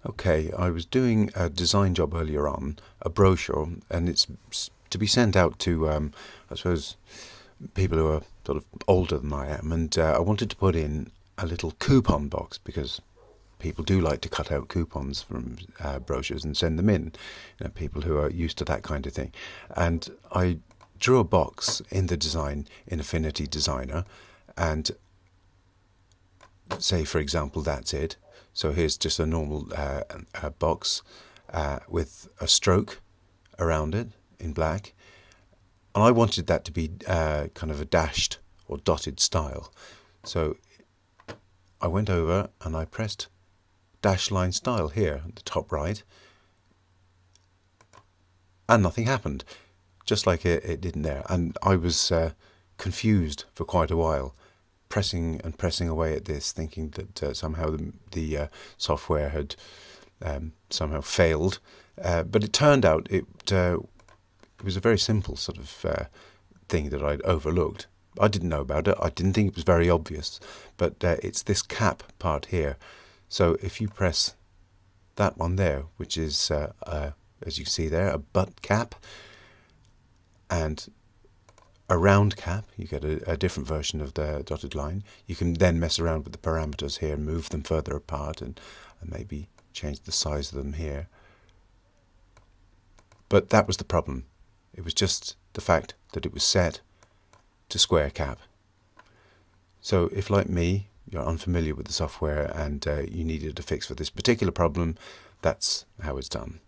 Okay, I was doing a design job earlier on, a brochure, and it's to be sent out to, I suppose, people who are sort of older than I am, and I wanted to put in a little coupon box because people do like to cut out coupons from brochures and send them in, people who are used to that kind of thing. And I drew a box in the design in Affinity Designer, and say, for example, that's it. So here's just a normal box with a stroke around it in black. And I wanted that to be kind of a dashed or dotted style. So I went over and I pressed dash line style here at the top right. And nothing happened, just like it didn't there. And I was confused for quite a while, pressing and pressing away at this, thinking that somehow the software had somehow failed. But it turned out it was a very simple sort of thing that I'd overlooked. I didn't know about it. I didn't think it was very obvious. But it's this cap part here. So if you press that one there, which is, as you see there, a butt cap, and a round cap, you get a different version of the dotted line. You can then mess around with the parameters here and move them further apart and maybe change the size of them here. But that was the problem. It was just the fact that it was set to square cap. So if, like me, you're unfamiliar with the software and you needed a fix for this particular problem, that's how it's done.